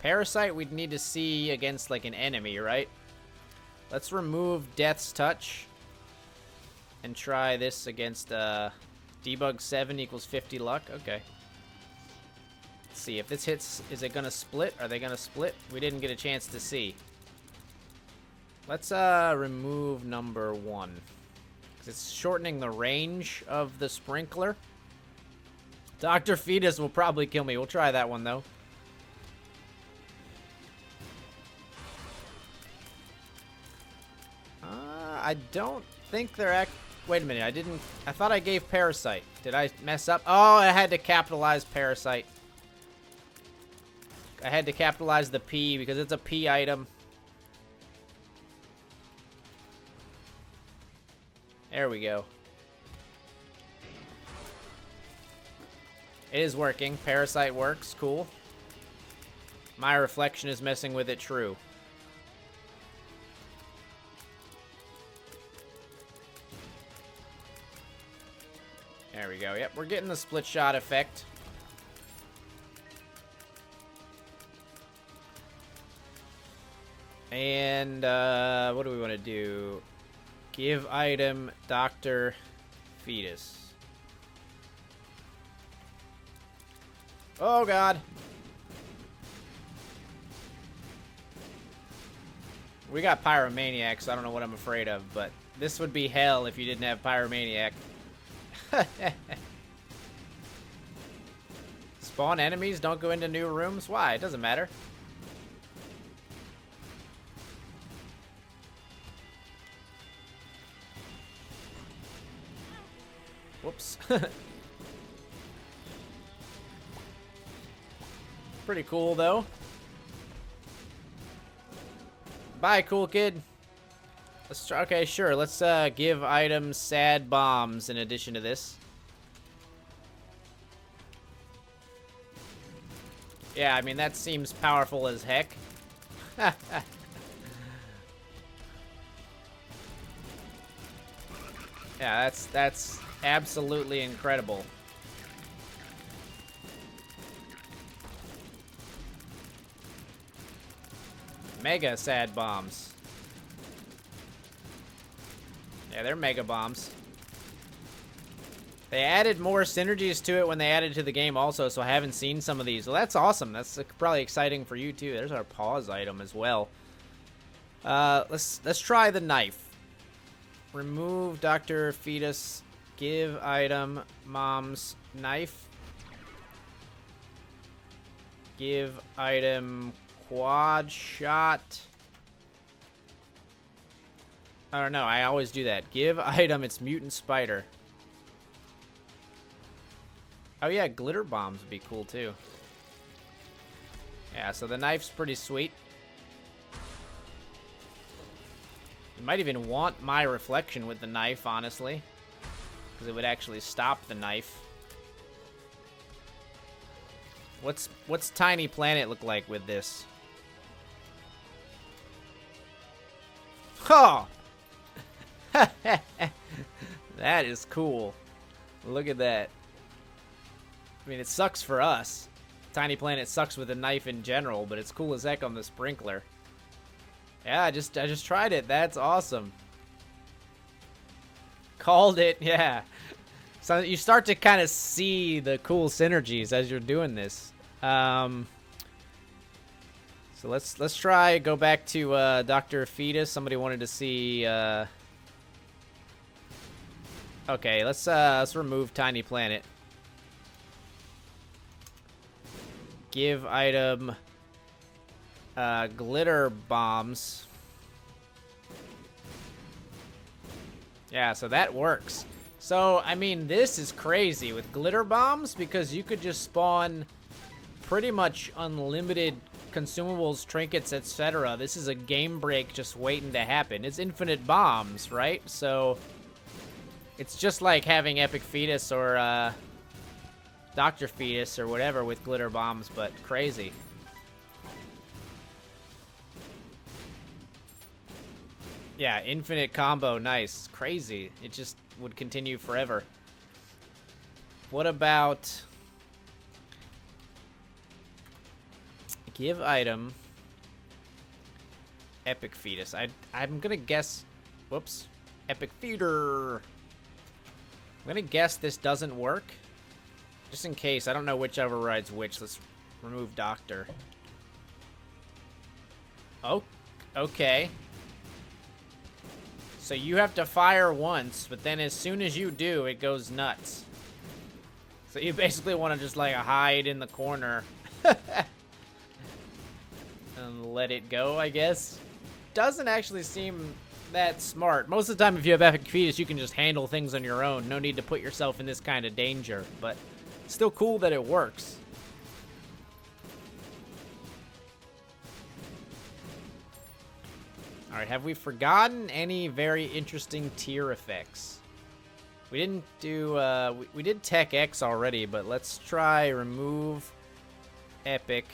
Parasite we'd need to see against, like, an enemy, right? Let's remove Death's Touch. And try this against, Debug 7 equals 50 luck. Okay. Let's see. If this hits, is it gonna split? Are they gonna split? We didn't get a chance to see. Let's, remove number 1. Because it's shortening the range of the sprinkler. Dr. Fetus will probably kill me. We'll try that one, though. I don't think they're wait a minute, I thought I gave Parasite. Did I mess up? Oh, I had to capitalize Parasite. I had to capitalize the P because it's a P item. There we go. It is working. Parasite works. Cool. My reflection is messing with it. True. There we go. Yep, we're getting the split shot effect. And, what do we want to do? Give item Dr. Fetus. Oh, God. We got Pyromaniac, so I don't know what I'm afraid of, but this would be hell if you didn't have Pyromaniac. Spawn enemies, don't go into new rooms. Why? It doesn't matter. Whoops. Pretty cool, though. Bye, cool kid. Let's try, okay, sure. Let's give items sad bombs in addition to this. Yeah, I mean, that seems powerful as heck. Yeah, that's absolutely incredible. Mega sad bombs. Yeah, they're mega bombs. They added more synergies to it when they added to the game also, so I haven't seen some of these. Well, that's awesome. That's probably exciting for you too. There's our pause item as well. Let's try the knife. Remove Dr. Fetus. Give item mom's knife. Give item quad shot. I don't know. I always do that. Give item its mutant spider. Oh yeah, glitter bombs would be cool too. Yeah, so the knife's pretty sweet. You might even want my reflection with the knife, honestly. Because it would actually stop the knife. What's Tiny Planet look like with this? Oh! That is cool. Look at that. I mean, it sucks for us. Tiny Planet sucks with a knife in general, but it's cool as heck on the Sprinkler. Yeah, I just tried it. That's awesome. Called it, yeah. So you start to kind of see the cool synergies as you're doing this. So let's try go back to Dr. Fetus. Somebody wanted to see. Okay, let's remove Tiny Planet. Give item glitter bombs. Yeah, so that works. So, I mean, this is crazy with glitter bombs because you could just spawn pretty much unlimited consumables, trinkets, etc. This is a game break just waiting to happen. It's infinite bombs, right? So, it's just like having Epic Fetus or Dr. Fetus or whatever with glitter bombs, but crazy. Yeah, infinite combo, nice. Crazy. It just would continue forever. What about... Give item... Epic Fetus. I'm gonna guess... Whoops. Epic Feeder. I'm gonna guess this doesn't work. Just in case. I don't know which overrides which. Let's remove Doctor. Oh, okay. So you have to fire once, but then as soon as you do, it goes nuts. So you basically want to just like hide in the corner and let it go, I guess. Doesn't actually seem that smart. Most of the time, if you have Epic Fetus, you can just handle things on your own. No need to put yourself in this kind of danger, but it's still cool that it works. Alright, have we forgotten any very interesting tier effects? We didn't do, we did Tech X already, but let's try remove Epic.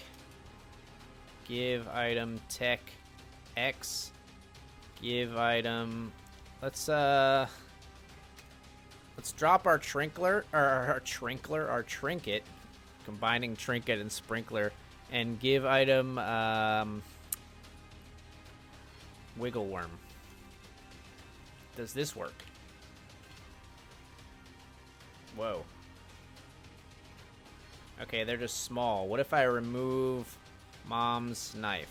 Give item Tech X. Give item, let's drop our Trinkler, or our Trinket, combining Trinket and Sprinkler, and give item, Wiggle Worm. Does this work? Whoa. Okay, they're just small. What if I remove Mom's knife?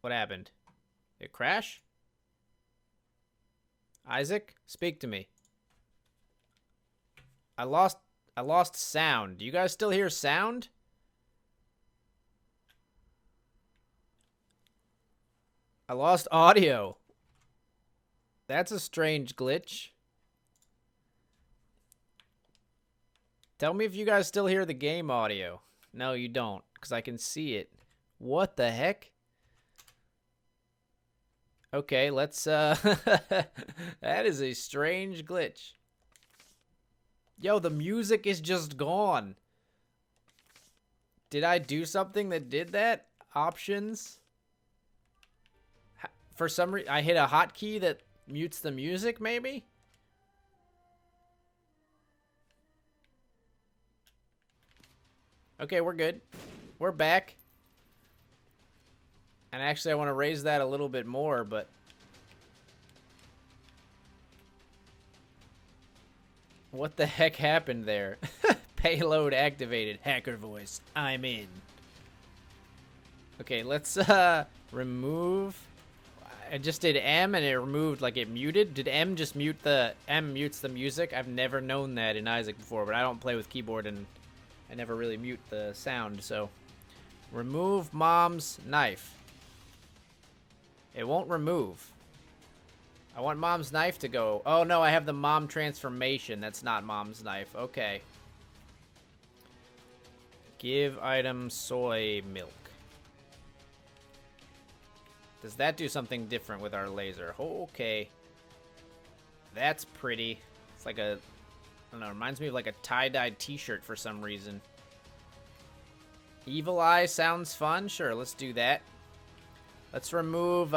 What happened? Did it crash? Isaac, speak to me. I lost sound. Do you guys still hear sound? I lost audio. That's a strange glitch. Tell me if you guys still hear the game audio. No, you don't, because I can see it. What the heck? Okay, let's, that is a strange glitch. Yo, the music is just gone. Did I do something that did that? Options? for some reason, I hit a hotkey that mutes the music, maybe? Okay, we're good. We're back. And actually, I want to raise that a little bit more, but... What the heck happened there? Payload activated. Hacker voice. I'm in. Okay, let's remove... I just did M and it removed, like it muted. Did M just mute the... M mutes the music? I've never known that in Isaac before, but I don't play with keyboard and I never really mute the sound, so... Remove mom's knife. It won't remove. I want mom's knife to go. Oh no, I have the mom transformation. That's not mom's knife. Okay. Give item soy milk. Does that do something different with our laser? Okay. That's pretty. It's like a... I don't know, it reminds me of like a tie-dyed t-shirt for some reason. Evil Eye sounds fun. Sure, let's do that. Let's remove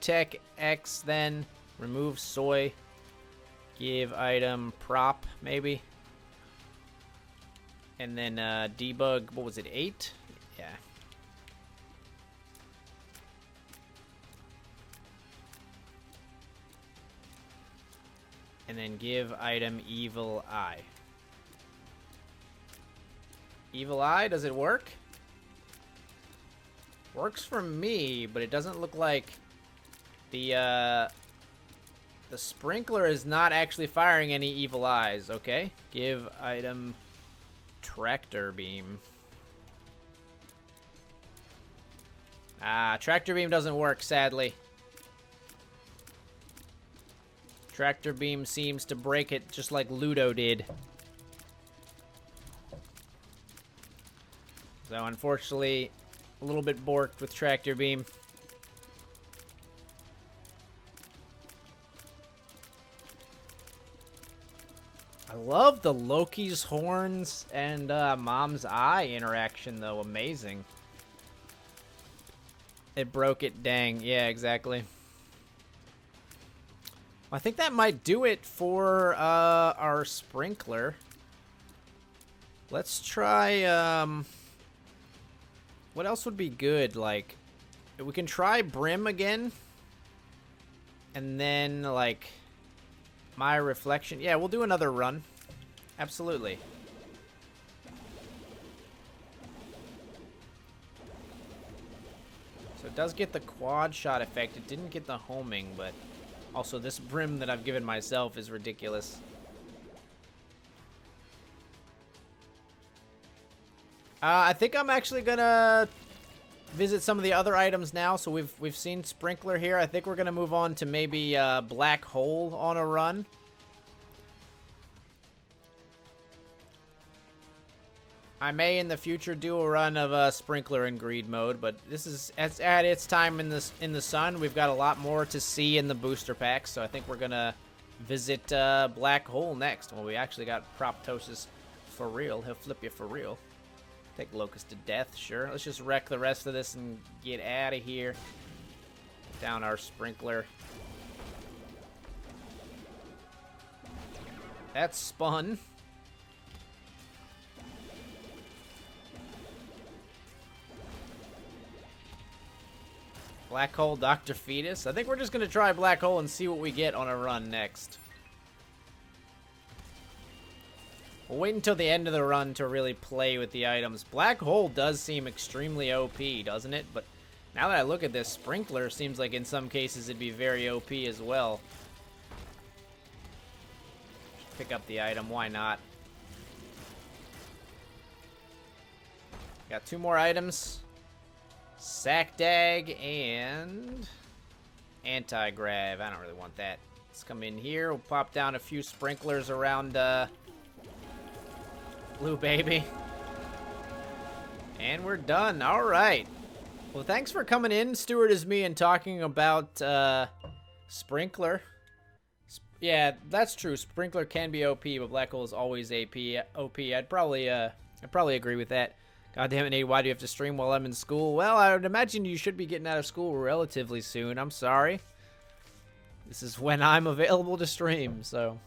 Tech X then. Remove soy. Give item prop, maybe. And then debug, what was it, 8? Yeah. And then give item Evil Eye. Evil Eye, does it work? Works for me, but it doesn't look like the sprinkler is not actually firing any evil eyes. Okay, give item tractor beam. Ah, tractor beam doesn't work, sadly. Tractor beam seems to break it just like Ludo did. So unfortunately, a little bit borked with tractor beam. I love the Loki's horns and mom's eye interaction, though. Amazing. It broke it, dang. Yeah, exactly. I think that might do it for our sprinkler. Let's try... What else would be good? Like, we can try Brim again. And then, like, my reflection. Yeah, we'll do another run. Absolutely. So it does get the quad shot effect. It didn't get the homing, but also this Brim that I've given myself is ridiculous. I think I'm actually gonna visit some of the other items now. So we've seen Sprinkler here. I think we're gonna move on to maybe Black Hole on a run. I may in the future do a run of Sprinkler in Greed mode, but this is at its time in the sun. We've got a lot more to see in the booster packs, so I think we're gonna visit Black Hole next. Well, we actually got Proptosis for real. He'll flip you for real. Take Locust to death, sure. Let's just wreck the rest of this and get out of here. Down our Sprinkler. That's spun. Black Hole, Dr. Fetus. I think we're just going to try Black Hole and see what we get on a run next. We'll wait until the end of the run to really play with the items. Black Hole does seem extremely OP, doesn't it? But now that I look at this, Sprinkler seems like in some cases it'd be very OP as well. Pick up the item, why not? Got 2 more items. Sackdag and Anti-Grav. I don't really want that. Let's come in here. We'll pop down a few sprinklers around Blue Baby. And we're done. All right. Well, thanks for coming in, Stuart, as me, and talking about Sprinkler. Yeah, that's true. Sprinkler can be OP, but Black Hole is always OP. I'd probably agree with that. God damn it, Nate, why do you have to stream while I'm in school? Well, I would imagine you should be getting out of school relatively soon. I'm sorry. This is when I'm available to stream, so...